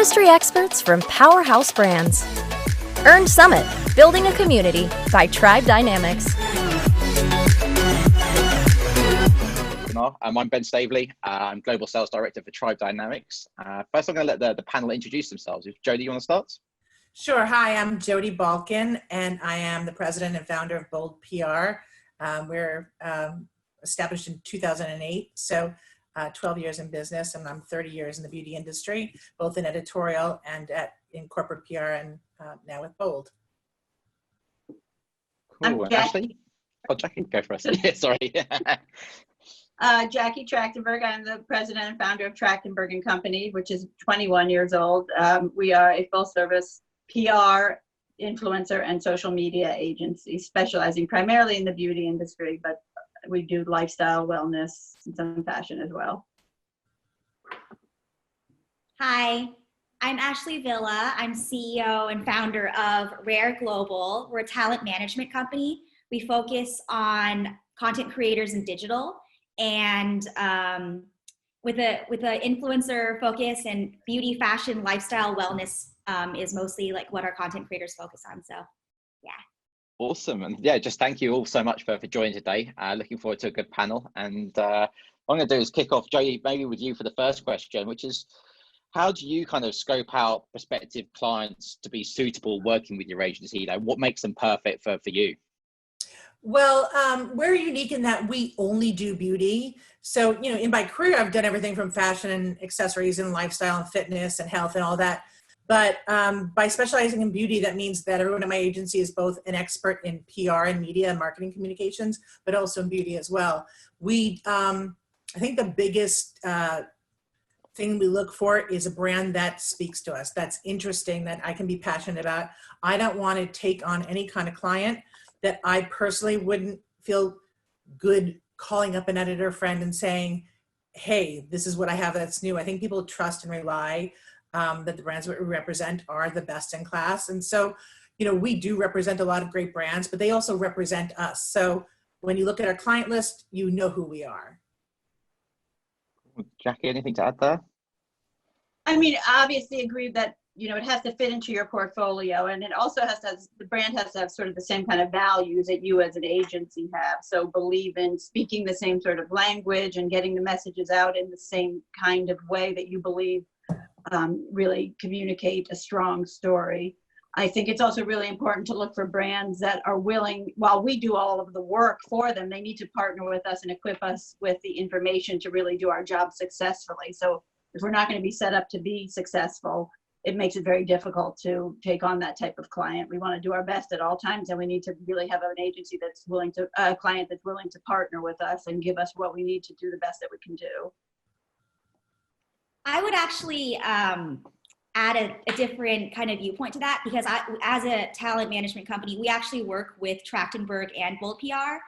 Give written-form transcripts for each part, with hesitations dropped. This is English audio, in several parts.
Industry experts from powerhouse brands. Earned Summit, Building a Community by Tribe Dynamics. I'm Ben Staveley. I'm Global Sales Director for Tribe Dynamics. First, I'm going to let the panel introduce themselves. Jodi, you want to start? Sure. Hi, I'm Jodi Balkan, and I am the president and founder of Bold PR. We're established in 2008, so 12 years in business, and I'm 30 years in the beauty industry, both in editorial and in corporate PR, and now with Bold. Cool. Ashley? Oh, Jacquie, go for us. Yeah, sorry. Jacquie Tractenberg. I'm the president and founder of Tractenberg and Company, which is 21 years old. We are a full-service PR, influencer, and social media agency, specializing primarily in the beauty industry, but we do lifestyle, wellness, and some fashion as well. Hi, I'm Ashley Villa. I'm CEO and founder of Rare Global. We're a talent management company. We focus on content creators and digital, and with a influencer focus, and beauty, fashion, lifestyle, wellness is mostly like what our content creators focus on. So, yeah. Awesome. And yeah, just thank you all so much for joining today. Looking forward to a good panel. And what I'm going to do is kick off, Jodi, maybe with you for the first question, which is, how do you kind of scope out prospective clients to be suitable working with your agency? You know, what makes them perfect for you? Well, we're unique in that we only do beauty. So, you know, in my career, I've done everything from fashion and accessories and lifestyle and fitness and health and all that. But by specializing in beauty, that means that everyone at my agency is both an expert in PR and media and marketing communications, but also in beauty as well. We, I think the biggest thing we look for is a brand that speaks to us, that's interesting, that I can be passionate about. I don't want to take on any kind of client that I personally wouldn't feel good calling up an editor friend and saying, hey, this is what I have that's new. I think people trust and rely that the brands that we represent are the best in class. And so, you know, we do represent a lot of great brands, but they also represent us. So when you look at our client list, you know who we are. Jacquie, anything to add there? I mean, obviously agree that, you know, it has to fit into your portfolio, and it also has to have, the brand has to have sort of the same kind of values that you as an agency have. So believe in speaking the same sort of language and getting the messages out in the same kind of way that you believe really communicate a strong story. I think it's also really important to look for brands that are willing, while we do all of the work for them, they need to partner with us and equip us with the information to really do our job successfully. So if we're not going to be set up to be successful, it makes it very difficult to take on that type of client. We want to do our best at all times, and we need to really have an agency that's willing to, a client that's willing to partner with us and give us what we need to do the best that we can do. I would actually add a different kind of viewpoint to that, because as a talent management company, we actually work with Tractenberg and Bold PR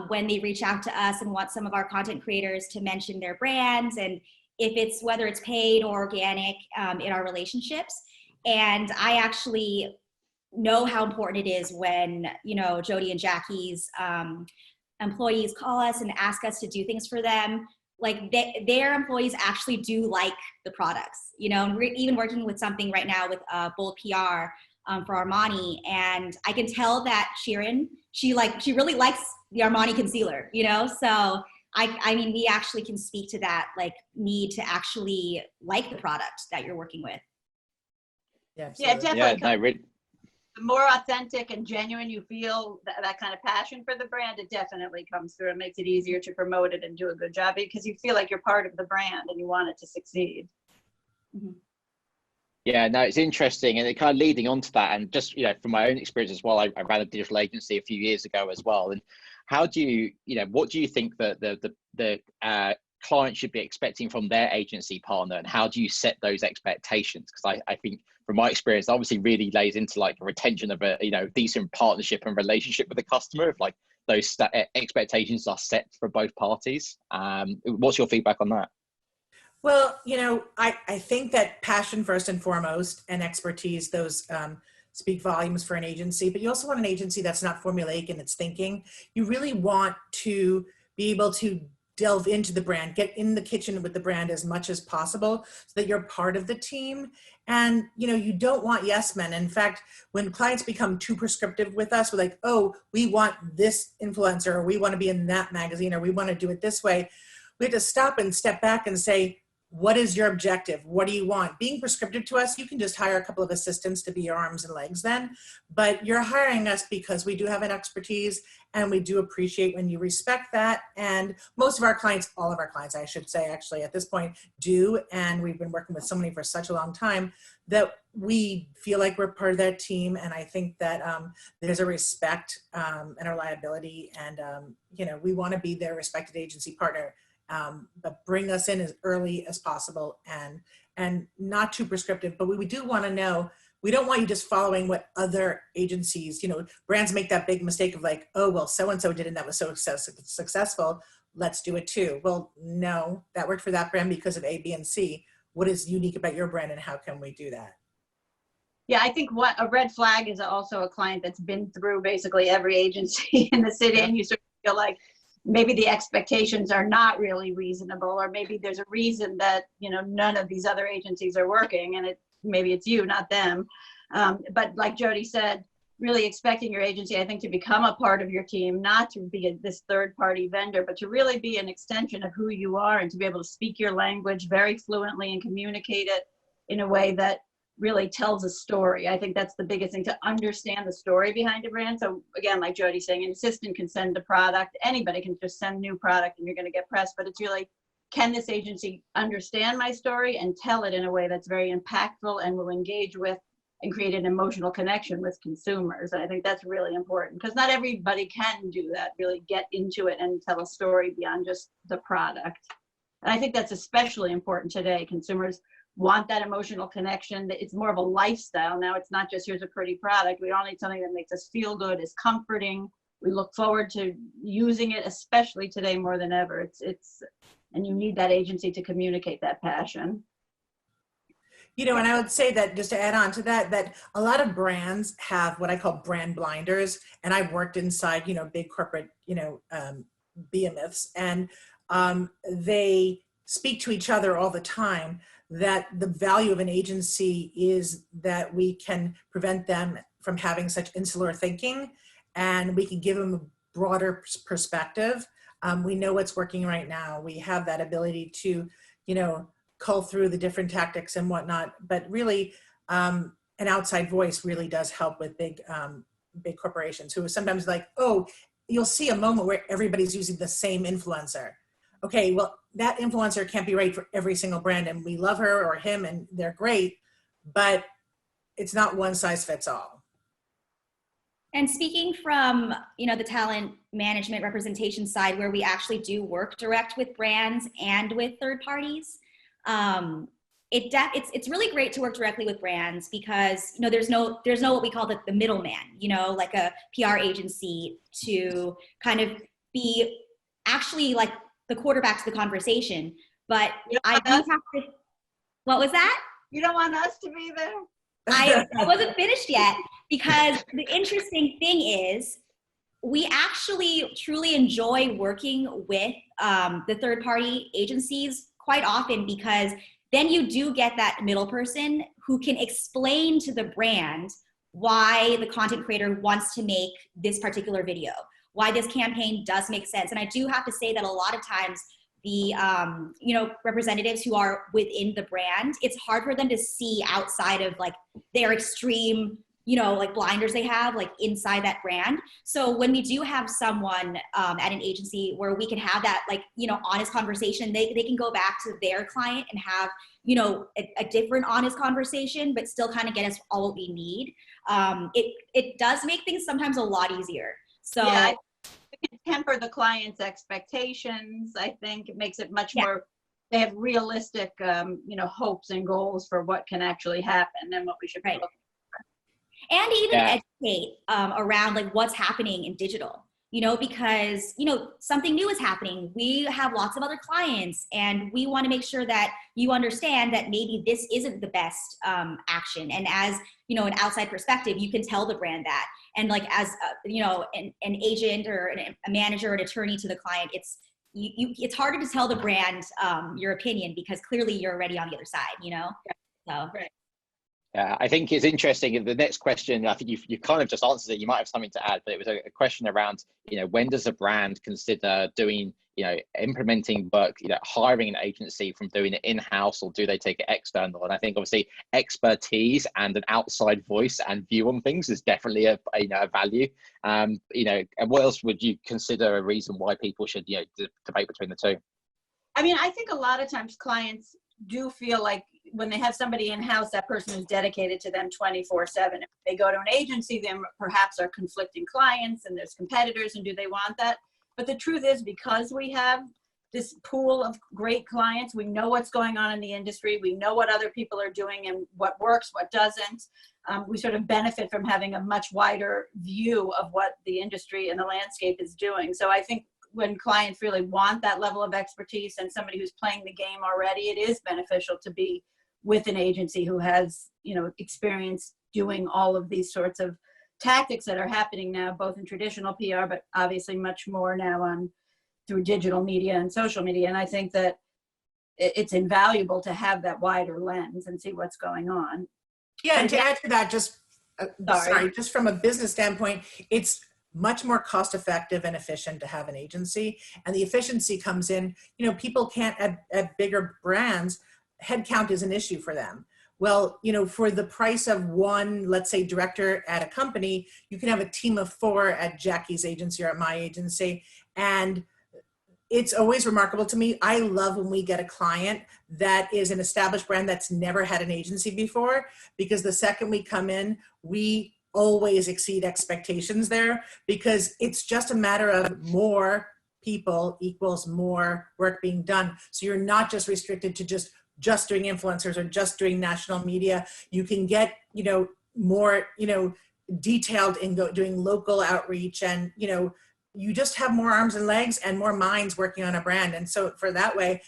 when they reach out to us and want some of our content creators to mention their brands, and if it's whether it's paid or organic in our relationships. And I actually know how important it is when, you know, Jodi and Jacquie's employees call us and ask us to do things for them. Like their employees actually do like the products, you know, and we're even working with something right now with Bold PR for Armani. And I can tell that Sharon, she really likes the Armani concealer, you know? So I mean, we actually can speak to that, like, need to actually like the product that you're working with. Yeah, definitely. Yeah, no, really. The more authentic and genuine you feel, that kind of passion for the brand, it definitely comes through. It makes it easier to promote it and do a good job, because you feel like you're part of the brand and you want it to succeed. Mm-hmm. Yeah, no, it's interesting, and it kind of leading on to that, and just, you know, from my own experience as well, I ran a digital agency a few years ago as well. And how do you, you know, what do you think that the client should be expecting from their agency partner, and how do you set those expectations? Because I think from my experience, obviously really lays into like retention of a, you know, decent partnership and relationship with the customer, if like those expectations are set for both parties. What's your feedback on that? Well, you know, I think that passion first and foremost, and expertise, those speak volumes for an agency, but you also want an agency that's not formulaic in its thinking. You really want to be able to delve into the brand, get in the kitchen with the brand as much as possible so that you're part of the team. And, you don't want yes men. In fact, when clients become too prescriptive with us, we're like, oh, we want this influencer, or we want to be in that magazine, or we want to do it this way. We have to stop and step back and say, what is your objective? What do you want? Being prescriptive to us, you can just hire a couple of assistants to be your arms and legs then, but you're hiring us because we do have an expertise, and we do appreciate when you respect that. And most of our clients, all of our clients, I should say, actually at this point do, and we've been working with so many for such a long time that we feel like we're part of that team. And I think that there's a respect and a reliability, and we want to be their respected agency partner. But bring us in as early as possible, and not too prescriptive. But we do want to know, we don't want you just following what other agencies, brands make that big mistake of like, oh, well, so-and-so did it and that was so successful. Let's do it too. Well, no, that worked for that brand because of A, B, and C. What is unique about your brand, and how can we do that? Yeah, I think what a red flag is also a client that's been through basically every agency in the city, and you sort of feel like, maybe the expectations are not really reasonable, or maybe there's a reason that, none of these other agencies are working, and maybe it's you, not them. But like Jodi said, really expecting your agency, I think, to become a part of your team, not to be this third-party vendor, but to really be an extension of who you are, and to be able to speak your language very fluently and communicate it in a way that really tells a story. I think that's the biggest thing, to understand the story behind a brand. So again, like Jodi's saying, an assistant can send a product. Anybody can just send new product and you're going to get press, but it's really, can this agency understand my story and tell it in a way that's very impactful and will engage with and create an emotional connection with consumers? And I think that's really important, because not everybody can do that, really get into it and tell a story beyond just the product. And I think that's especially important today. Consumers want that emotional connection. It's more of a lifestyle now. It's not just, here's a pretty product. We all need something that makes us feel good, is comforting. We look forward to using it, especially today more than ever. And you need that agency to communicate that passion. And I would say that, just to add on to that, that a lot of brands have what I call brand blinders. And I've worked inside, big corporate, behemoths, and they speak to each other all the time, that the value of an agency is that we can prevent them from having such insular thinking, and we can give them a broader perspective. We know what's working right now. We have that ability to, cull through the different tactics and whatnot, but really an outside voice really does help with big corporations who are sometimes like, oh, you'll see a moment where everybody's using the same influencer. Okay, well, that influencer can't be right for every single brand, and we love her or him and they're great, but it's not one size fits all. And speaking from, the talent management representation side, where we actually do work direct with brands and with third parties, it's really great to work directly with brands, because there's no what we call the middleman, like a PR agency to kind of be actually like the quarterback to the conversation. But I do have to. What was that? You don't want us to be there? I wasn't finished yet, because the interesting thing is, we actually truly enjoy working with the third-party agencies quite often, because then you do get that middle person who can explain to the brand why the content creator wants to make this particular video, why this campaign does make sense. And I do have to say that a lot of times the representatives who are within the brand, it's hard for them to see outside of like their extreme like blinders they have like inside that brand. So when we do have someone at an agency where we can have that like honest conversation, they can go back to their client and have a different honest conversation, but still kind of get us all what we need. It does make things sometimes a lot easier. So yeah, it can temper the client's expectations. I think it makes it much more, they have realistic hopes and goals for what can actually happen and what we should be looking for. And even educate around like what's happening in digital, because, something new is happening. We have lots of other clients, and we want to make sure that you understand that maybe this isn't the best action. And as, an outside perspective, you can tell the brand that. And like as, an agent or a manager or an attorney to the client, it's harder to tell the brand your opinion because clearly you're already on the other side, you know? So. Right. Yeah, I think it's interesting. The next question, I think you kind of just answered it. You might have something to add, but it was a question around, when does a brand consider doing, implementing work, hiring an agency from doing it in-house, or do they take it external? And I think obviously expertise and an outside voice and view on things is definitely a value. And what else would you consider a reason why people should, debate between the two? I mean, I think a lot of times clients do feel like when they have somebody in-house, that person is dedicated to them 24/7. If they go to an agency, then perhaps are conflicting clients and there's competitors, and do they want that? But the truth is, because we have this pool of great clients, we know what's going on in the industry, we know what other people are doing and what works, what doesn't. We sort of benefit from having a much wider view of what the industry and the landscape is doing. So I think when clients really want that level of expertise and somebody who's playing the game already, it is beneficial to be with an agency who has, experience doing all of these sorts of tactics that are happening now, both in traditional PR, but obviously much more now through digital media and social media. And I think that it's invaluable to have that wider lens and see what's going on. Yeah, and to add to that, just from a business standpoint, it's much more cost effective and efficient to have an agency. And the efficiency comes in, people can't, at bigger brands, headcount is an issue for them. Well, for the price of one, let's say, director at a company, you can have a team of 4 at Jackie's agency or at my agency. And it's always remarkable to me. I love when we get a client that is an established brand that's never had an agency before, because the second we come in, we always exceed expectations there, because it's just a matter of more people equals more work being done. So you're not just restricted to just doing influencers or just doing national media. You can get, more, detailed in doing local outreach, and, you just have more arms and legs and more minds working on a brand. And so for that way,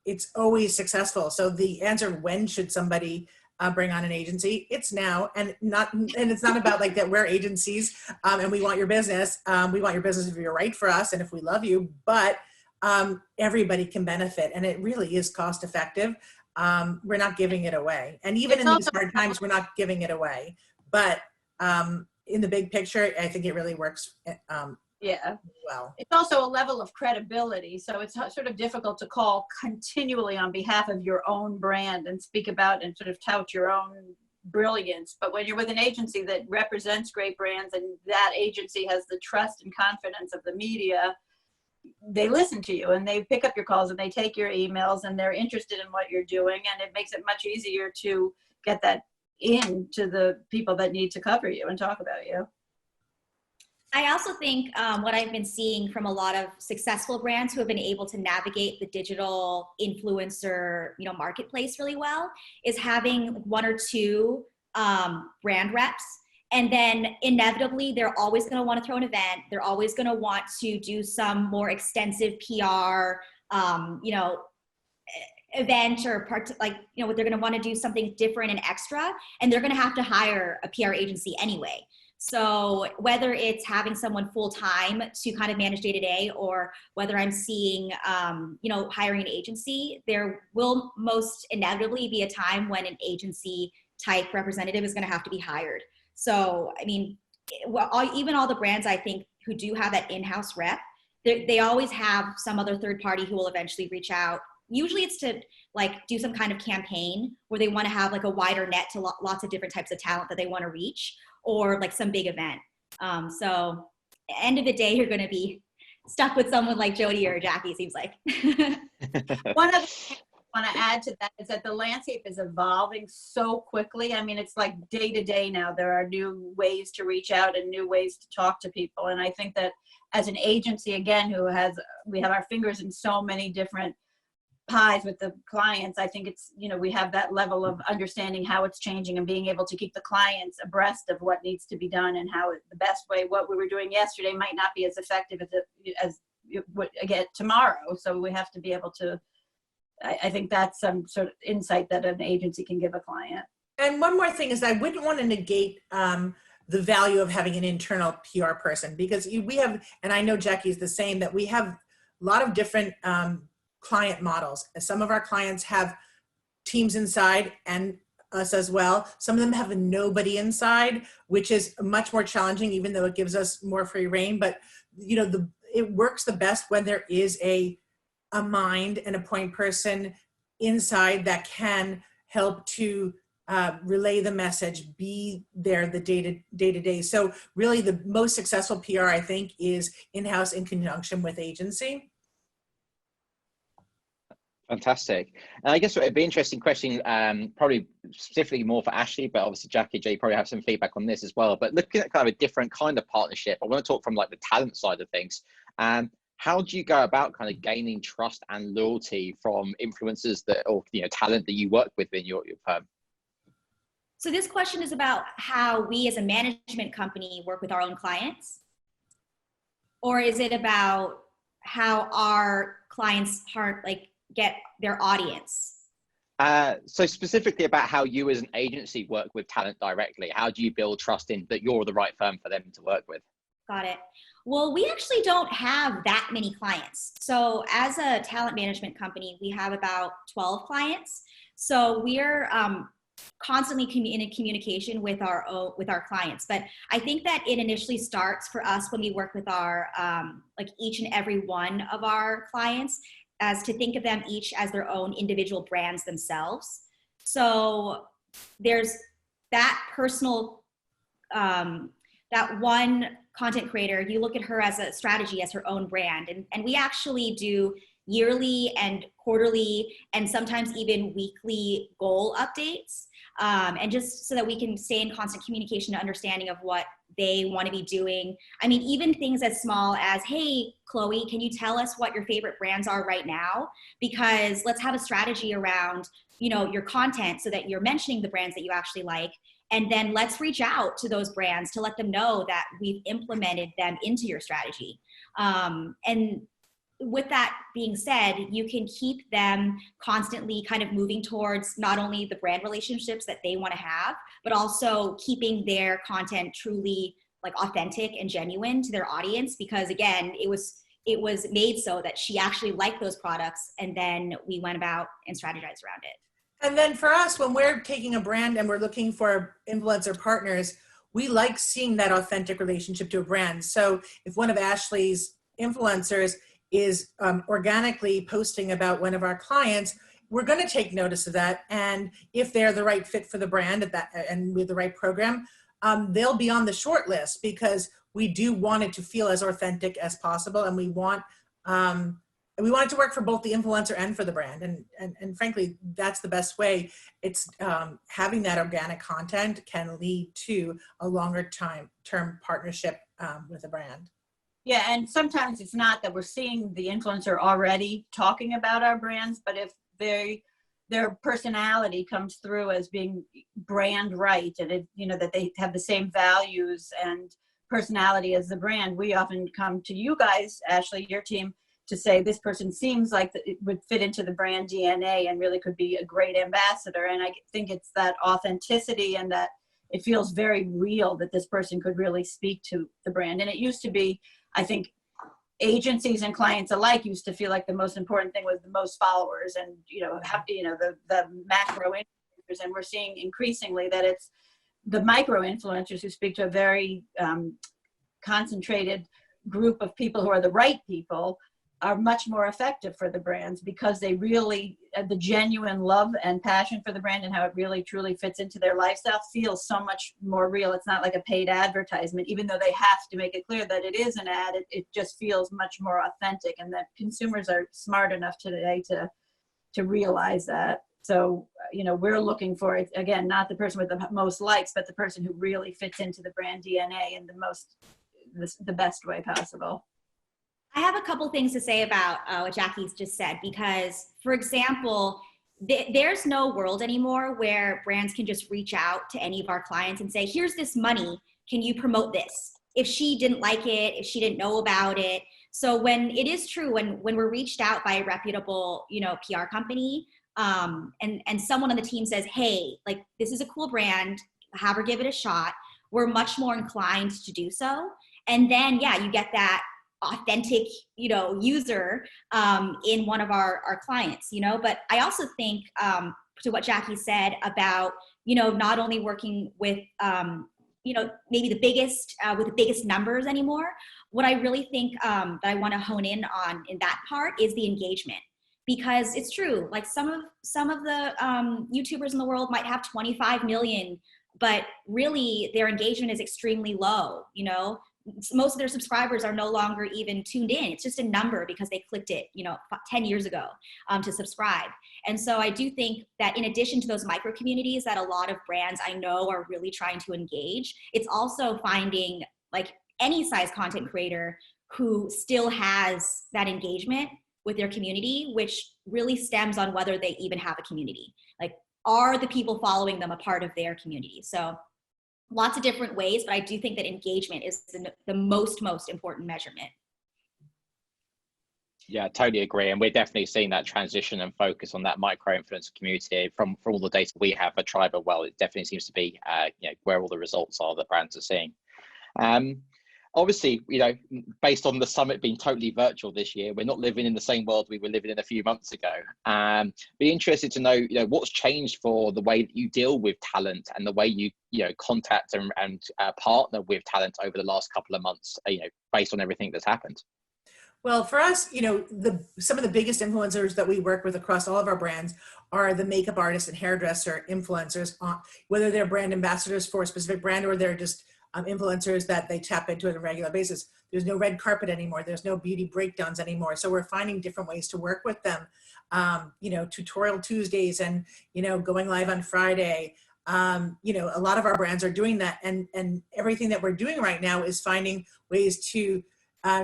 it's always successful. So the answer, when should somebody bring on an agency? It's now, and it's not about like that we're agencies and we want your business. We want your business if you're right for us and if we love you, but everybody can benefit, and it really is cost effective. We're not giving it away. And even in these hard times, we're not giving it away, but in the big picture, I think it really works well. It's also a level of credibility. So it's sort of difficult to call continually on behalf of your own brand and speak about and sort of tout your own brilliance. But when you're with an agency that represents great brands, and that agency has the trust and confidence of the media, they listen to you and they pick up your calls and they take your emails and they're interested in what you're doing. And it makes it much easier to get that into the people that need to cover you and talk about you. I also think what I've been seeing from a lot of successful brands who have been able to navigate the digital influencer, marketplace really well, is having 1 or 2 brand reps. And then inevitably, they're always going to want to throw an event. They're always going to want to do some more extensive PR, event or they're going to want to do something different and extra, and they're going to have to hire a PR agency anyway. So whether it's having someone full-time to kind of manage day-to-day, or whether I'm seeing, hiring an agency, there will most inevitably be a time when an agency type representative is going to have to be hired. So, I mean, even all the brands, I think, who do have that in-house rep, they always have some other third party who will eventually reach out. Usually it's to do some kind of campaign where they want to have a wider net to lots of different types of talent that they want to reach, or some big event. So end of the day, you're going to be stuck with someone like Jodi or Jacquie, seems like. One of the things I want to add to that is that the landscape is evolving so quickly. I mean, it's like day to day now, there are new ways to reach out and new ways to talk to people. And I think that as an agency, again, we have our fingers in so many different pies with the clients, I think it's, we have that level of understanding how it's changing and being able to keep the clients abreast of what needs to be done, and how the best way, what we were doing yesterday might not be as effective as it would again tomorrow. So we have to be able to, I think that's some sort of insight that an agency can give a client. And one more thing is, I wouldn't want to negate the value of having an internal PR person, because we have, and I know Jackie's the same, that we have a lot of different client models. Some of our clients have teams inside and us as well. Some of them have nobody inside, which is much more challenging, even though it gives us more free reign. But it works the best when there is a mind and a point person inside that can help to relay the message, be there the day to day. So really the most successful PR, I think, is in-house in conjunction with agency. Fantastic. And I guess it'd be an interesting question, probably specifically more for Ashley, but obviously Jackie, Jay probably have some feedback on this as well. But looking at kind of a different kind of partnership, I want to talk from like the talent side of things. How do you go about kind of gaining trust and loyalty from influencers or talent that you work with in your firm? So this question is about how we as a management company work with our own clients? Or is it about how our clients get their audience? So specifically about how you as an agency work with talent directly. How do you build trust in that you're the right firm for them to work with? Got it. Well, we actually don't have that many clients. So as a talent management company, we have about 12 clients. So we're constantly in communication with our clients. But I think that it initially starts for us when we work with our each and every one of our clients, as to think of them each as their own individual brands themselves. So there's that personal, that one content creator, you look at her as a strategy, as her own brand. And we actually do yearly and quarterly and sometimes even weekly goal updates. And just so that we can stay in constant communication and understanding of what they want to be doing. I mean, even things as small as, hey, Chloe, can you tell us what your favorite brands are right now? Because let's have a strategy around, your content so that you're mentioning the brands that you actually like. And then let's reach out to those brands to let them know that we've implemented them into your strategy. And with that being said, you can keep them constantly kind of moving towards not only the brand relationships that they want to have, but also keeping their content truly authentic and genuine to their audience. Because again, it was made so that she actually liked those products, and then we went about and strategized around it. And then for us, when we're taking a brand and we're looking for influencer partners, we like seeing that authentic relationship to a brand. So if one of Ashley's influencers is organically posting about one of our clients, we're going to take notice of that. And if they're the right fit for the brand and with the right program, they'll be on the short list, because we do want it to feel as authentic as possible. And we want it to work for both the influencer and for the brand. And frankly, that's the best way. It's having that organic content can lead to a longer term partnership with a brand. Yeah, and sometimes it's not that we're seeing the influencer already talking about our brands, but if their personality comes through as being brand right, and that they have the same values and personality as the brand, we often come to you guys, Ashley, your team, to say this person seems like it would fit into the brand DNA and really could be a great ambassador. And I think it's that authenticity and that it feels very real that this person could really speak to the brand. And it used to be, I think, agencies and clients alike used to feel like the most important thing was the most followers and the macro influencers. And we're seeing increasingly that it's the micro influencers who speak to a very concentrated group of people who are the right people are much more effective for the brands, because they really, the genuine love and passion for the brand and how it really truly fits into their lifestyle feels so much more real. It's not like a paid advertisement, even though they have to make it clear that it is an ad. It just feels much more authentic, and that consumers are smart enough today to realize that. So, we're looking for it, again, not the person with the most likes, but the person who really fits into the brand DNA in the best way possible. I have a couple things to say about what Jackie's just said, because, for example, there's no world anymore where brands can just reach out to any of our clients and say, here's this money, can you promote this? If she didn't like it, if she didn't know about it. So when it is true, when we're reached out by a reputable, PR company, and someone on the team says, hey, this is a cool brand, have her give it a shot. we're much more inclined to do so. And then, yeah, you get that authentic, user in one of our clients, but I also think to what Jacquie said about, not only working with, maybe the biggest, with the biggest numbers anymore, what I really think that I want to hone in on in that part is the engagement. Because it's true, like some of the YouTubers in the world might have 25 million, but really their engagement is extremely low, Most of their subscribers are no longer even tuned in. It's just a number because they clicked it, 10 years ago to subscribe. And so I do think that in addition to those micro communities that a lot of brands I know are really trying to engage, it's also finding like any size content creator who still has that engagement with their community, which really stems on whether they even have a community. Like, are the people following them a part of their community? So lots of different ways, but I do think that engagement is the most important measurement. Yeah, totally agree. And we're definitely seeing that transition and focus on that micro-influencer community from all the data we have for Tribe. Well, it definitely seems to be where all the results are that brands are seeing. Obviously, based on the summit being totally virtual this year, we're not living in the same world we were living in a few months ago. Be interested to know, what's changed for the way that you deal with talent and the way you, contact and partner with talent over the last couple of months, based on everything that's happened. Well, for us, some of the biggest influencers that we work with across all of our brands are the makeup artists and hairdresser influencers, whether they're brand ambassadors for a specific brand or they're just influencers that they tap into on a regular basis. There's no red carpet anymore. There's no beauty breakdowns anymore. So we're finding different ways to work with them. Tutorial Tuesdays and, going live on Friday. A lot of our brands are doing that. And everything that we're doing right now is finding ways to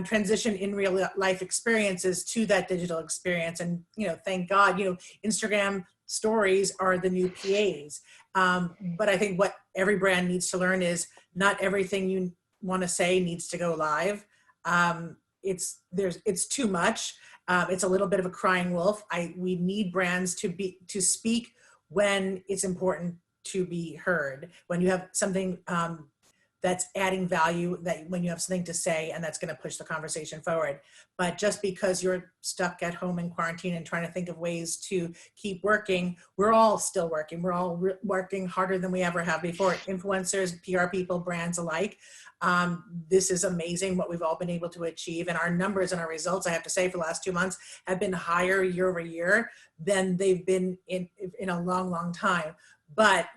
transition in real life experiences to that digital experience. And, thank God, Instagram stories are the new PAs. But I think what every brand needs to learn is not everything you want to say needs to go live. It's too much. It's a little bit of a crying wolf. We need brands to speak when it's important to be heard. When you have something that's adding value, that when you have something to say and that's going to push the conversation forward. But just because you're stuck at home in quarantine and trying to think of ways to keep working, we're all still working. We're all working harder than we ever have before. Influencers, PR people, brands alike. This is amazing what we've all been able to achieve. And our numbers and our results, I have to say, for the last 2 months have been higher year over year than they've been in a long, long time. But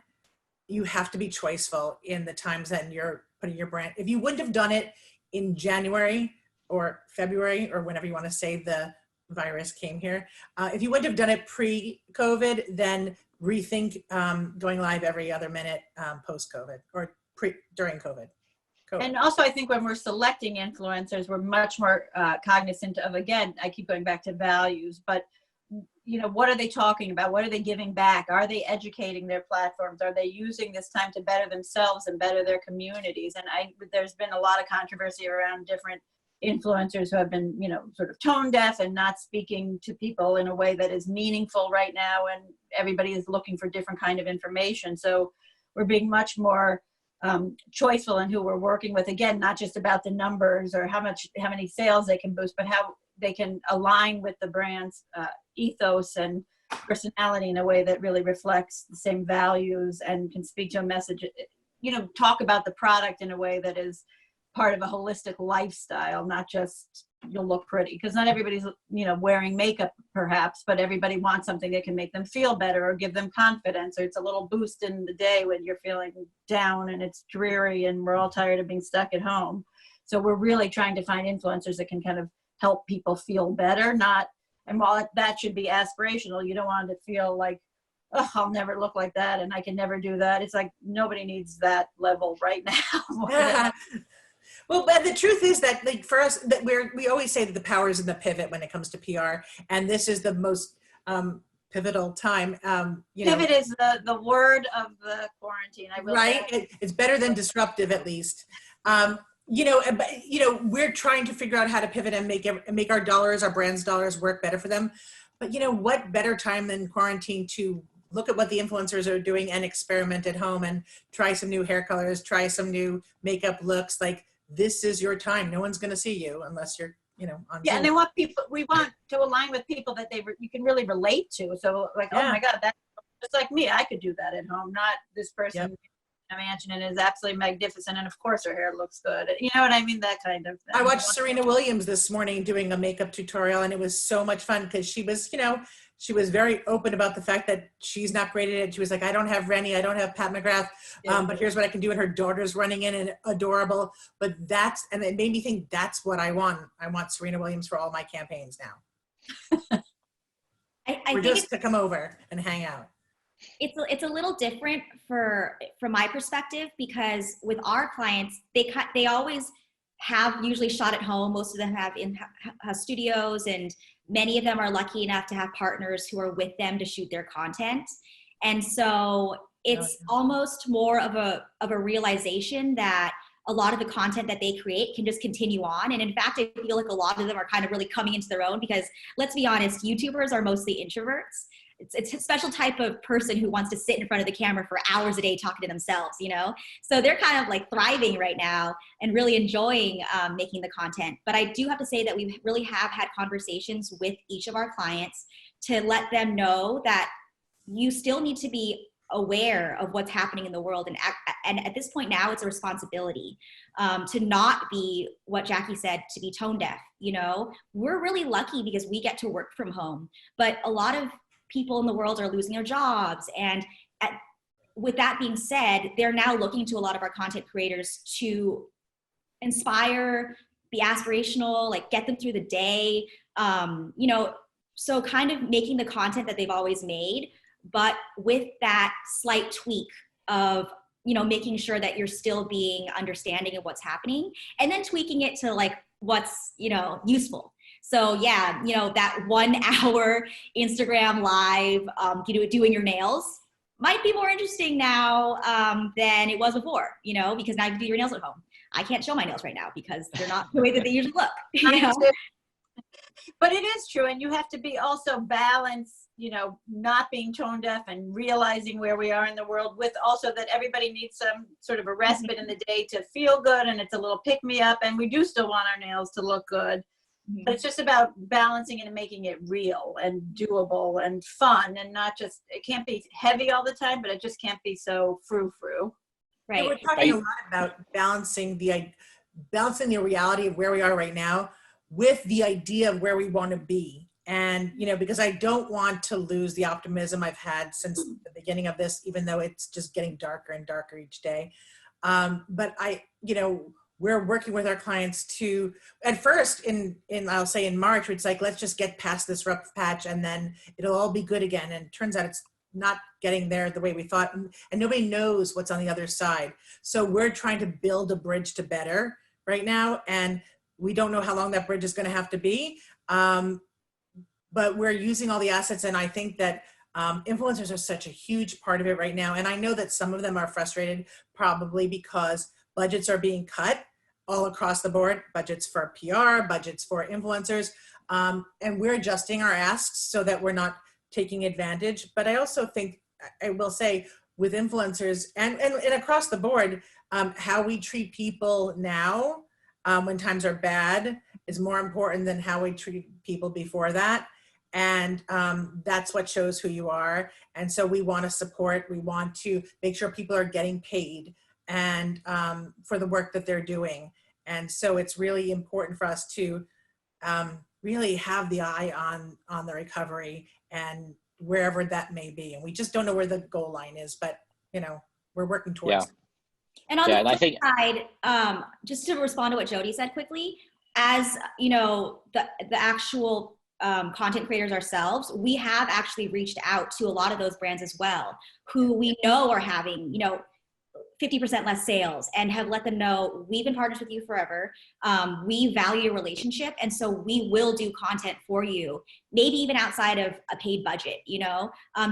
you have to be choiceful in the times that you're putting your brand. If you wouldn't have done it in January or February or whenever you want to say the virus came here, if you wouldn't have done it pre-COVID, then rethink going live every other minute post-COVID or during COVID. And also, I think when we're selecting influencers, we're much more cognizant of, again, I keep going back to values, but what are they talking about? What are they giving back? Are they educating their platforms? Are they using this time to better themselves and better their communities? And there's been a lot of controversy around different influencers who have been, sort of tone deaf and not speaking to people in a way that is meaningful right now. And everybody is looking for different kind of information. So we're being much more choiceful in who we're working with. Again, not just about the numbers or how many sales they can boost, but how they can align with the brand's ethos and personality in a way that really reflects the same values and can speak to a message, talk about the product in a way that is part of a holistic lifestyle, not just you'll look pretty, because not everybody's, wearing makeup perhaps, but everybody wants something that can make them feel better or give them confidence, or it's a little boost in the day when you're feeling down and it's dreary and we're all tired of being stuck at home. So we're really trying to find influencers that can kind of help people feel better, and while that should be aspirational, you don't want to feel like, oh, I'll never look like that and I can never do that. It's like nobody needs that level right now. Well, but the truth is that, like, for us, that we always say that the power is in the pivot when it comes to PR, and this is the most pivotal time. Pivot is the word of the quarantine. It's better than disruptive, at least. We're trying to figure out how to pivot and make our dollars, our brand's dollars, work better for them. But what better time than quarantine to look at what the influencers are doing and experiment at home and try some new hair colors, try some new makeup looks. Like, this is your time. No one's going to see you unless you're, on Yeah, Zoom. and they want people. We want to align with people that you can really relate to. So, like, oh my God, that's just like me. I could do that at home. Not this person in a mansion and is absolutely magnificent, and of course her hair looks good. You know what I mean? That kind of thing. I watched Serena Williams this morning doing a makeup tutorial, and it was so much fun because she was, she was very open about the fact that she's not great at it. She was like, I don't have Rennie, I don't have Pat McGrath, but here's what I can do. And her daughter's running in and adorable. But and it made me think that's what I want. I want Serena Williams for all my campaigns now. I just to come over and hang out. It's a little different from my perspective, because with our clients, they always have usually shot at home. Most of them have in-house studios, and many of them are lucky enough to have partners who are with them to shoot their content. And so it's almost more of a realization that a lot of the content that they create can just continue on. And in fact, I feel like a lot of them are kind of really coming into their own, because let's be honest, YouTubers are mostly introverts. It's a special type of person who wants to sit in front of the camera for hours a day talking to themselves, So they're kind of like thriving right now and really enjoying making the content. But I do have to say that we really have had conversations with each of our clients to let them know that you still need to be aware of what's happening in the world. And at this point now, it's a responsibility to not be what Jacquie said, to be tone deaf. We're really lucky because we get to work from home, but a lot of people in the world are losing their jobs. And with that being said, they're now looking to a lot of our content creators to inspire, be aspirational, like get them through the day, so kind of making the content that they've always made, but with that slight tweak of, making sure that you're still being understanding of what's happening, and then tweaking it to like what's, useful. So yeah, that 1 hour Instagram live, doing your nails might be more interesting now than it was before, because now you can do your nails at home. I can't show my nails right now because they're not the way that they usually look. But it is true. And you have to be also balanced, not being tone deaf and realizing where we are in the world, with also that everybody needs some sort of a respite in the day to feel good. And it's a little pick me up, and we do still want our nails to look good. But it's just about balancing it and making it real and doable and fun, and not just, it can't be heavy all the time, but it just can't be so frou-frou. Right. We're talking a lot about balancing the reality of where we are right now with the idea of where we want to be. And, because I don't want to lose the optimism I've had since the beginning of this, even though it's just getting darker and darker each day. But we're working with our clients to, at first I'll say in March, it's like, let's just get past this rough patch and then it'll all be good again. And it turns out it's not getting there the way we thought. And nobody knows what's on the other side. So we're trying to build a bridge to better right now. And we don't know how long that bridge is going to have to be. But we're using all the assets. And I think that influencers are such a huge part of it right now. And I know that some of them are frustrated, probably because budgets are being cut all across the board, budgets for PR, budgets for influencers, and we're adjusting our asks so that we're not taking advantage. But I also think, I will say, with influencers and across the board, how we treat people now when times are bad is more important than how we treat people before that. And that's what shows who you are. And so we want to support, we want to make sure people are getting paid and for the work that they're doing. And so it's really important for us to really have the eye on the recovery and wherever that may be. And we just don't know where the goal line is, but we're working towards it. And on the flip side, just to respond to what Jodi said quickly, as the actual content creators ourselves, we have actually reached out to a lot of those brands as well, who we know are having 50% less sales, and have let them know, we've been partners with you forever. We value your relationship, and so we will do content for you, maybe even outside of a paid budget,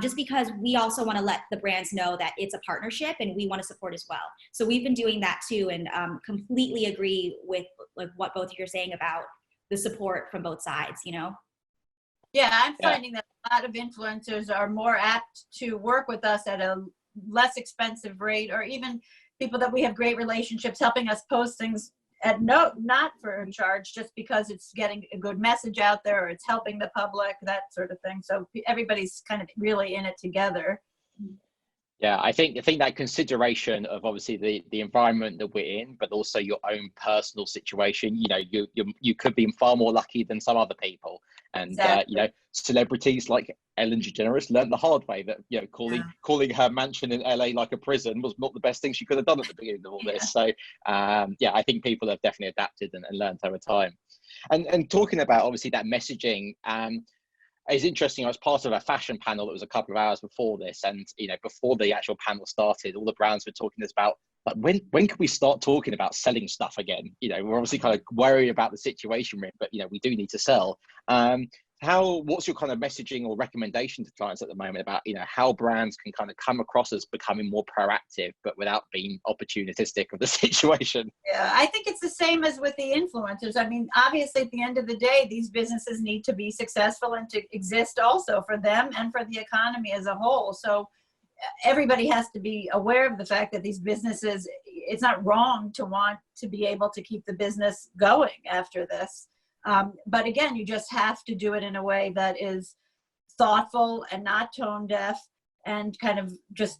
just because we also want to let the brands know that it's a partnership and we want to support as well. So we've been doing that too, and completely agree with like what both of you are saying about the support from both sides, Yeah, I'm Yeah. finding that a lot of influencers are more apt to work with us at a less expensive rate, or even people that we have great relationships helping us post things at not for a charge, just because it's getting a good message out there, or it's helping the public, that sort of thing. So everybody's kind of really in it together. Yeah, I think that consideration of obviously the environment that we're in, but also your own personal situation. You know, you could be far more lucky than some other people, and Exactly. you know, celebrities like Ellen DeGeneres learned the hard way that, you know, calling her mansion in LA like a prison was not the best thing she could have done at the beginning of all this. So yeah, I think people have definitely adapted and learned over time. And talking about obviously that messaging. It's interesting. I was part of a fashion panel that was a couple of hours before this, and you know, before the actual panel started, all the brands were talking to us about, like, when can we start talking about selling stuff again? You know, we're obviously kind of worried about the situation we're in, but you know, we do need to sell. What's your kind of messaging or recommendation to clients at the moment about, you know, how brands can kind of come across as becoming more proactive, but without being opportunistic of the situation? Yeah, I think it's the same as with the influencers. I mean, obviously, at the end of the day, these businesses need to be successful and to exist also for them and for the economy as a whole. So everybody has to be aware of the fact that these businesses, it's not wrong to want to be able to keep the business going after this. But again, you just have to do it in a way that is thoughtful and not tone deaf, and kind of just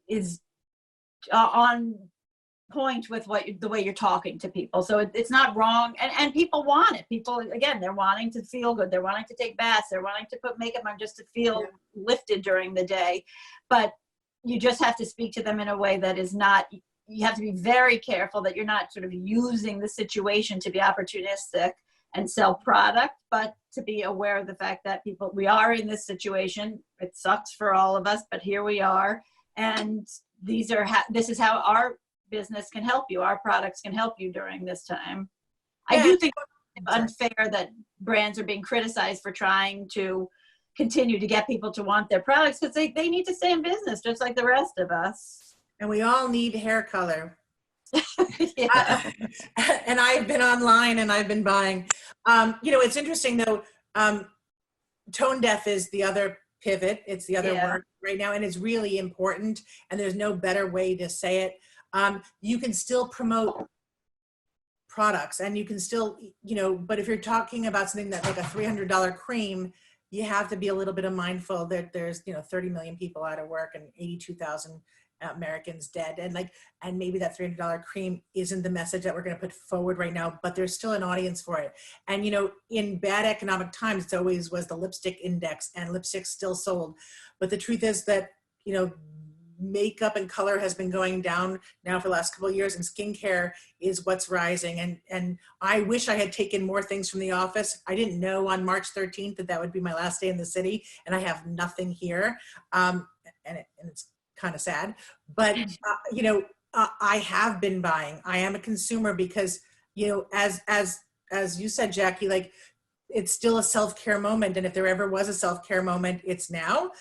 is on point with the way you're talking to people. So it's not wrong, and people want it. People, again, they're wanting to feel good, they're wanting to take baths, they're wanting to put makeup on just to feel lifted during the day. But you just have to speak to them in a way that is not, you have to be very careful that you're not sort of using the situation to be opportunistic and sell product, but to be aware of the fact that we are in this situation. It sucks for all of us, but here we are, and this is how our business can help you. Our products can help you during this time. I do think it's unfair that brands are being criticized for trying to continue to get people to want their products, because they need to stay in business just like the rest of us. And we all need hair color. Yeah. And I've been online and I've been buying. You know, it's interesting though. Tone deaf is the other pivot. It's the other word right now, and it's really important. And there's no better way to say it. You can still promote products, and you can still, you know, but if you're talking about something that like a $300 cream, you have to be a little bit mindful that there's, you know, 30 million people out of work and 82,000 Americans dead, and maybe that $300 cream isn't the message that we're going to put forward right now, but there's still an audience for it. And you know, in bad economic times, it always was the lipstick index, and lipstick still sold. But the truth is that, you know, makeup and color has been going down now for the last couple of years, and skincare is what's rising. And I wish I had taken more things from the office. I didn't know on March 13th that would be my last day in the city, and I have nothing here. And it's kind of sad, but you know, I have been buying. I am a consumer because, you know, as you said, Jackie, like, it's still a self-care moment. And if there ever was a self-care moment, it's now.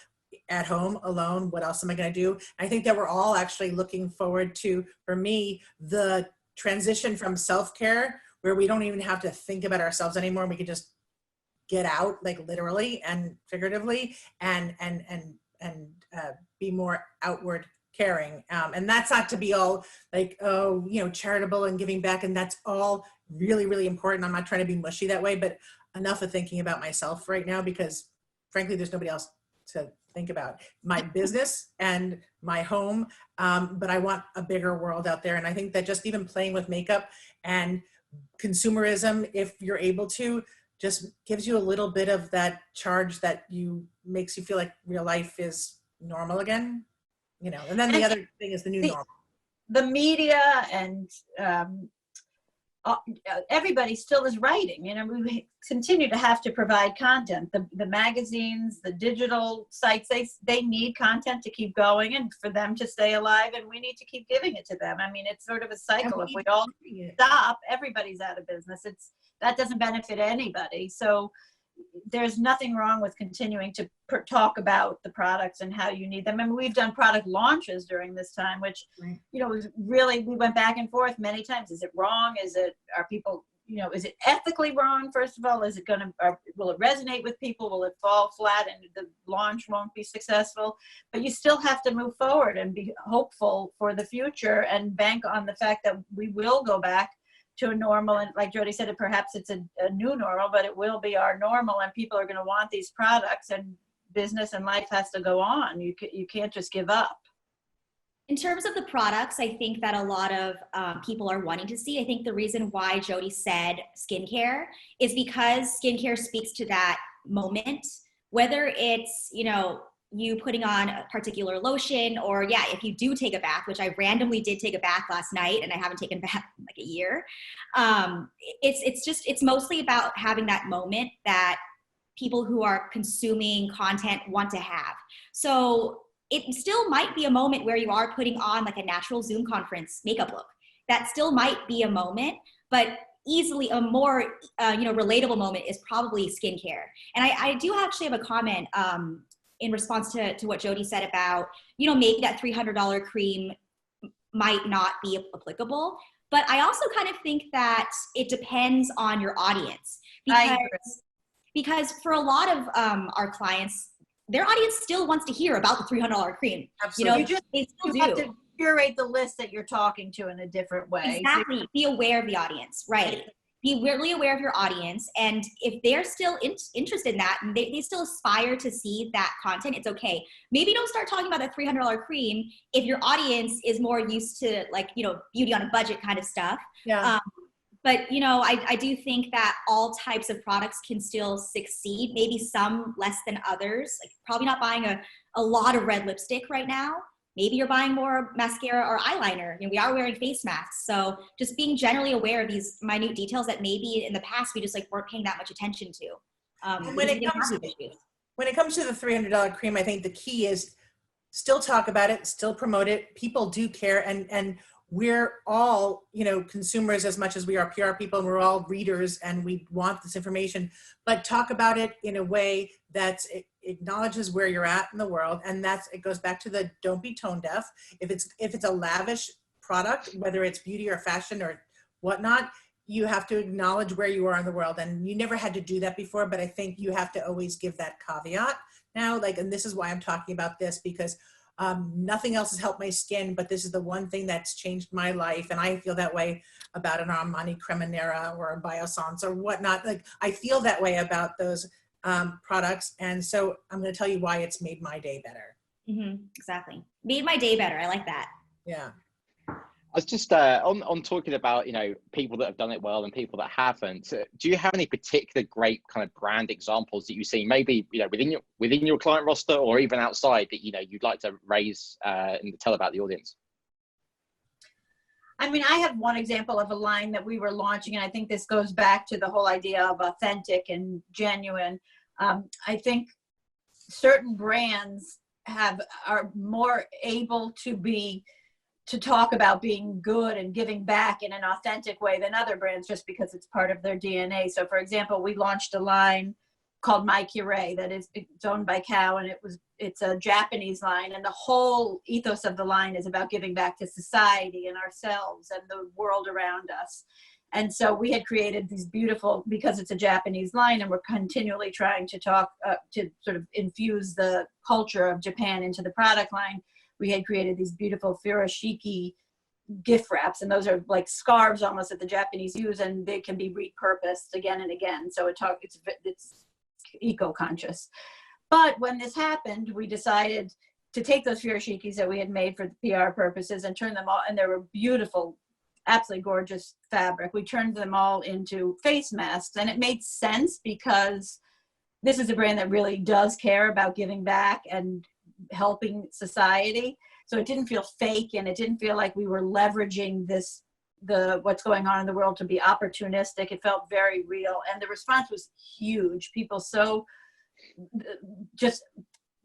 At home, alone, what else am I going to do? I think that we're all actually looking forward to, for me, the transition from self-care, where we don't even have to think about ourselves anymore. We can just get out, like literally and figuratively, and be more outward caring. And that's not to be all like, oh, you know, charitable and giving back. And that's all really, really important. I'm not trying to be mushy that way, but enough of thinking about myself right now, because frankly, there's nobody else to think about. My business and my home, but I want a bigger world out there. And I think that just even playing with makeup and consumerism, if you're able to, just gives you a little bit of that charge that makes you feel like real life is normal again, you know. And then the other thing is the new normal. The media and everybody still is writing. You know, we continue to have to provide content. The magazines, the digital sites, they need content to keep going and for them to stay alive, and we need to keep giving it to them. I mean, it's sort of a cycle. If we all stop, everybody's out of business. That doesn't benefit anybody. So there's nothing wrong with continuing to talk about the products and how you need them. I mean, we've done product launches during this time, which, you know, was really, we went back and forth many times. Is it wrong? Are people is it ethically wrong? First of all, is it will it resonate with people? Will it fall flat and the launch won't be successful? But you still have to move forward and be hopeful for the future and bank on the fact that we will go back to a normal. And like Jodi said, perhaps it's a new normal, but it will be our normal, and people are going to want these products, and business and life has to go on. You can't just give up. In terms of the products, I think that a lot of people are wanting to see. I think the reason why Jodi said skincare is because skincare speaks to that moment, whether it's, you putting on a particular lotion, or if you do take a bath, which I randomly did take a bath last night and I haven't taken a bath in like a year. It's mostly about having that moment that people who are consuming content want to have. So it still might be a moment where you are putting on like a natural Zoom conference makeup look. That still might be a moment, but easily a more relatable moment is probably skincare. And I do actually have a comment in response to what Jodi said about, maybe that $300 cream might not be applicable. But I also kind of think that it depends on your audience. Because for a lot of our clients, their audience still wants to hear about the $300 cream. Absolutely. You have to curate the list that you're talking to in a different way. Exactly. Be aware of the audience, right? Be really aware of your audience. And if they're still interested in that and they still aspire to see that content, it's okay. Maybe don't start talking about the $300 cream if your audience is more used to beauty on a budget kind of stuff. Yeah. But, I do think that all types of products can still succeed, maybe some less than others. Like probably not buying a lot of red lipstick right now. Maybe you're buying more mascara or eyeliner. We are wearing face masks. So just being generally aware of these minute details that maybe in the past we just weren't paying that much attention to. When it comes to the $300 cream, I think the key is still talk about it, still promote it. People do care, and we're all, consumers as much as we are PR people, and we're all readers, and we want this information, but talk about it in a way that acknowledges where you're at in the world. And it goes back to the don't be tone deaf. If it's a lavish product, whether it's beauty or fashion or whatnot, you have to acknowledge where you are in the world. And you never had to do that before, but I think you have to always give that caveat now, and this is why I'm talking about this, because nothing else has helped my skin, but this is the one thing that's changed my life. And I feel that way about an Armani Cremonera or a Biossance or whatnot. I feel that way about those products. And so I'm going to tell you why it's made my day better. Mm-hmm, exactly. Made my day better. I like that. Yeah. I was just on talking about, people that have done it well and people that haven't. Do you have any particular great kind of brand examples that you've seen, maybe, within your client roster or even outside that, you'd like to raise and tell about the audience? I mean, I have one example of a line that we were launching, and I think this goes back to the whole idea of authentic and genuine. I think certain brands are more able to talk about being good and giving back in an authentic way than other brands, just because it's part of their DNA. So for example, we launched a line called My Curé it's owned by Cow, and it's a Japanese line, and the whole ethos of the line is about giving back to society and ourselves and the world around us. And so we had created these beautiful, because it's a Japanese line and we're continually trying to talk to sort of infuse the culture of Japan into the product line, we had created these beautiful furoshiki gift wraps, and those are like scarves almost that the Japanese use, and they can be repurposed again and again. So it's eco-conscious. But when this happened, we decided to take those furoshikis that we had made for the PR purposes and turn them all, and they were beautiful, absolutely gorgeous fabric. We turned them all into face masks, and it made sense because this is a brand that really does care about giving back and helping society. So it didn't feel fake, and it didn't feel like we were leveraging what's going on in the world to be opportunistic. It felt very real, and the response was huge. People just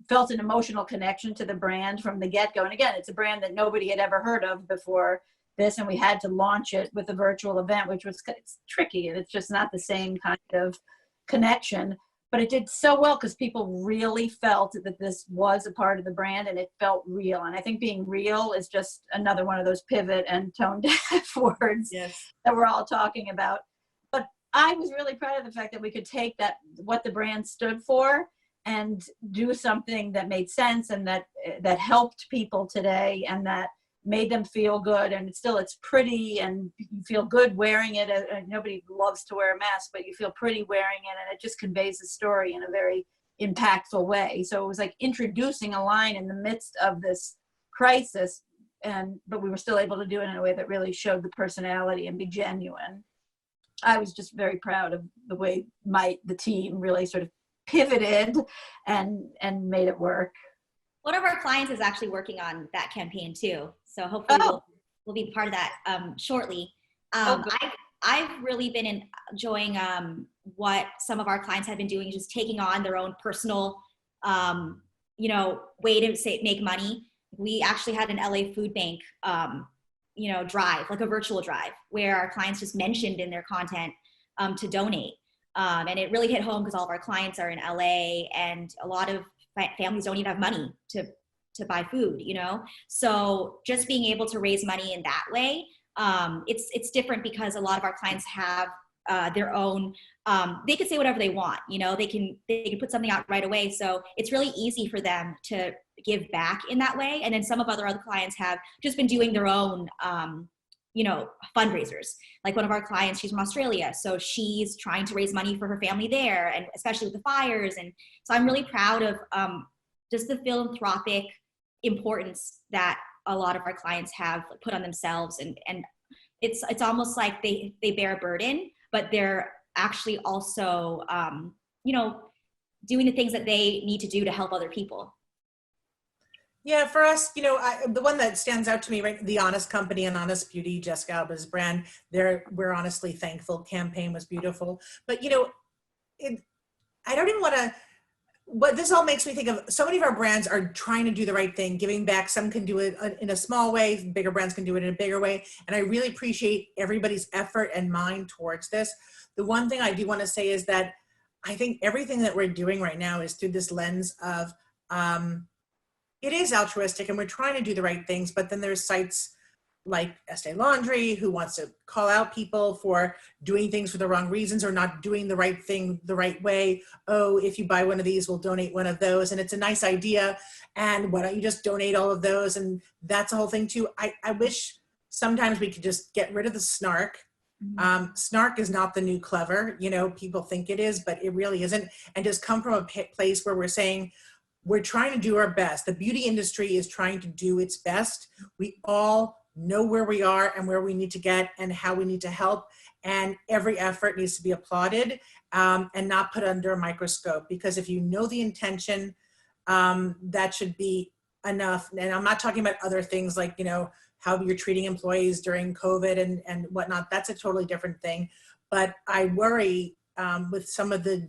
felt an emotional connection to the brand from the get-go. And again, it's a brand that nobody had ever heard of before this, and we had to launch it with a virtual event, which was tricky, and it's just not the same kind of connection. But it did so well because people really felt that this was a part of the brand, and it felt real. And I think being real is just another one of those pivot and tone deaf words that we're all talking about. I was really proud of the fact that we could take that, what the brand stood for, and do something that made sense and that helped people today and that made them feel good. And it's pretty and you feel good wearing it. Nobody loves to wear a mask, but you feel pretty wearing it, and it just conveys the story in a very impactful way. So it was like introducing a line in the midst of this crisis, but we were still able to do it in a way that really showed the personality and be genuine. I was just very proud of the way the team really sort of pivoted and made it work. One of our clients is actually working on that campaign too, so hopefully we'll be part of that shortly. I've really been enjoying what some of our clients have been doing, just taking on their own personal, way to make money. We actually had an LA food bank, drive, like a virtual drive, where our clients just mentioned in their content to donate. And it really hit home because all of our clients are in LA, and a lot of families don't even have money to buy food, So just being able to raise money in that way, it's different because a lot of our clients have their own, they can say whatever they want, they can put something out right away. So it's really easy for them to give back in that way. And then some of our other clients have just been doing their own, fundraisers. Like one of our clients, she's from Australia, so she's trying to raise money for her family there, and especially with the fires. And so I'm really proud of just the philanthropic importance that a lot of our clients have put on themselves, and it's almost like they bear a burden, but they're actually also doing the things that they need to do to help other people. Yeah, for us, the one that stands out to me, right, the Honest Company and Honest Beauty, Jessica Alba's brand, We're Honestly Thankful campaign was beautiful. But, I don't even want to, what this all makes me think of, so many of our brands are trying to do the right thing, giving back. Some can do it in a small way, bigger brands can do it in a bigger way. And I really appreciate everybody's effort and mind towards this. The one thing I do want to say is that I think everything that we're doing right now is through this lens of, it is altruistic and we're trying to do the right things, but then there's sites like Estee Laundry who wants to call out people for doing things for the wrong reasons or not doing the right thing the right way. Oh, if you buy one of these, we'll donate one of those. And it's a nice idea. And why don't you just donate all of those? And that's the whole thing too. I wish sometimes we could just get rid of the snark. Snark is not the new clever. People think it is, but it really isn't. And just come from a place where we're saying, we're trying to do our best. The beauty industry is trying to do its best. We all know where we are and where we need to get and how we need to help. And every effort needs to be applauded and not put under a microscope. Because if you know the intention, that should be enough. And I'm not talking about other things like, how you're treating employees during COVID and whatnot. That's a totally different thing. But I worry with some of the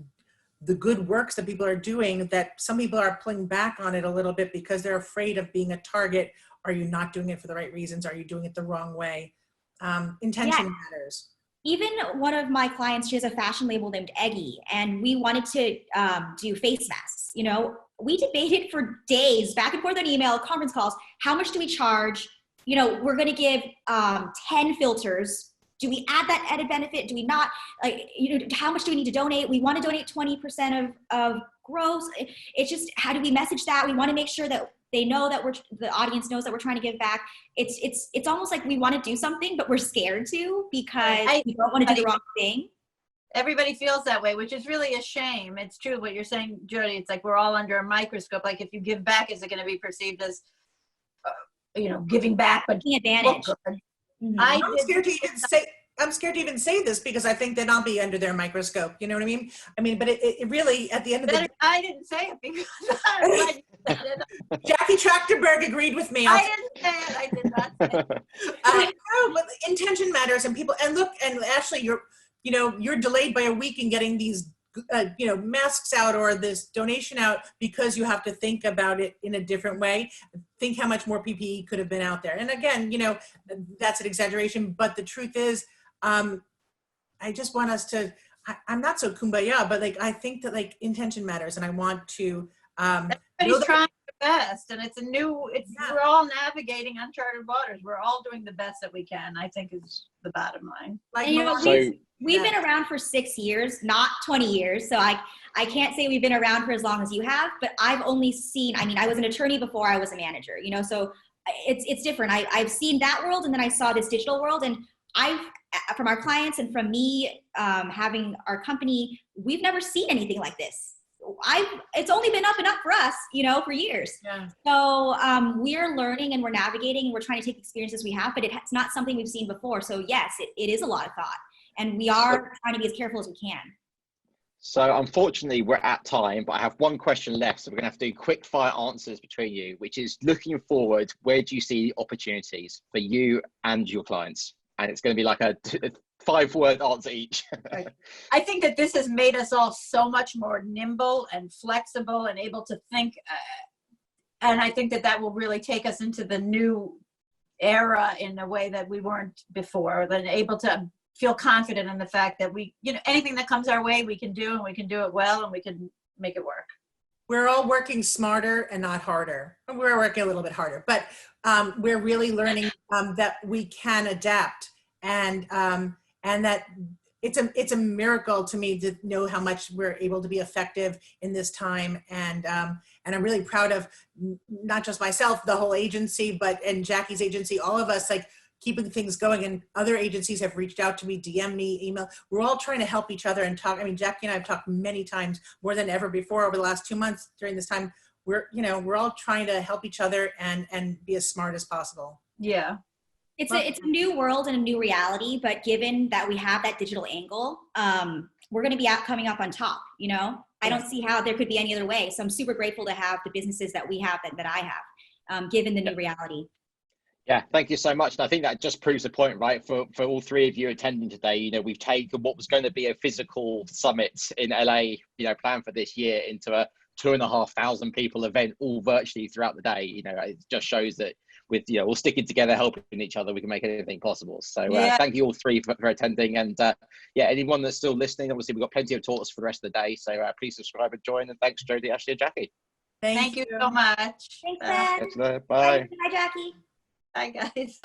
good works that people are doing, that some people are pulling back on it a little bit because they're afraid of being a target. Are you not doing it for the right reasons? Are you doing it the wrong way? Intention matters. Even one of my clients, she has a fashion label named Eggie, and we wanted to do face masks. We debated for days, back and forth on email, conference calls. How much do we charge? We're going to give 10 filters. Do we add that added benefit? Do we not? How much do we need to donate? We want to donate 20% of gross. It's just, how do we message that? We want to make sure that they know that the audience knows that we're trying to give back. It's almost like we want to do something, but we're scared to because we don't want to do the wrong thing. Everybody feels that way, which is really a shame. It's true what you're saying, Jodi. It's like we're all under a microscope. Like if you give back, is it going to be perceived as, giving back, but advantage? Mm-hmm. I'm scared to even say this because I think then I'll be under their microscope. You know what I mean? But it really, at the end of the day, I didn't say it because Jacquie Tractenberg agreed with me. I didn't say it. I did not say it. No, but intention matters, and people. And look, and Ashley, you're delayed by a week in getting these, masks out or this donation out because you have to think about it in a different way. Think how much more PPE could have been out there. And again, that's an exaggeration, but the truth is, I just want us to, I'm not so kumbaya, but I think that intention matters, and I want to, everybody's trying their best, and we're all navigating uncharted waters. We're all doing the best that we can, I think, is the bottom line. We've been around for 6 years, not 20 years. So I can't say we've been around for as long as you have, but I've only seen, I mean, I was an attorney before I was a manager, you know, so it's different. I've seen that world, and then I saw this digital world, and from our clients and from me having our company, we've never seen anything like this. It's only been up and up for us, you know, for years. Yeah. So we're learning and we're navigating and we're trying to take experiences we have, but it's not something we've seen before. So yes, it is a lot of thought, and we are trying to be as careful as we can. So unfortunately we're at time, but I have one question left. So we're gonna have to do quick fire answers between you, which is looking forward, where do you see opportunities for you and your clients? And it's gonna be like a 5-word answer each. Right. I think that this has made us all so much more nimble and flexible and able to think. And I think that will really take us into the new era in a way that we weren't before, than able to feel confident in the fact that we, you know, anything that comes our way, we can do, and we can do it well, and we can make it work. We're all working smarter and not harder. We're working a little bit harder, but we're really learning that we can adapt, and that it's a miracle to me to know how much we're able to be effective in this time. And I'm really proud of not just myself, the whole agency, and Jackie's agency, all of us, like, keeping things going. And other agencies have reached out to me, DM me, email. We're all trying to help each other and talk. I mean, Jacquie and I have talked many times, more than ever before, over the last 2 months during this time. We're all trying to help each other and be as smart as possible. Yeah. It's a new world and a new reality, but given that we have that digital angle, we're going to be coming up on top, you know? I don't see how there could be any other way. So I'm super grateful to have the businesses that we have, that I have, given the new reality. Yeah, thank you so much. And I think that just proves the point, right? For all three of you attending today, you know, we've taken what was going to be a physical summit in LA, you know, planned for this year, into a 2,500 people event, all virtually throughout the day. You know, it just shows that with, you know, all sticking together, helping each other, we can make anything possible. So thank you all three for attending. And yeah, anyone that's still listening, obviously we've got plenty of talks for the rest of the day. So please subscribe and join. And thanks, Jodi, Ashley, and Jacquie. Thank you so much. Thanks, Ed. Bye. Bye, Jacquie. Bye, guys.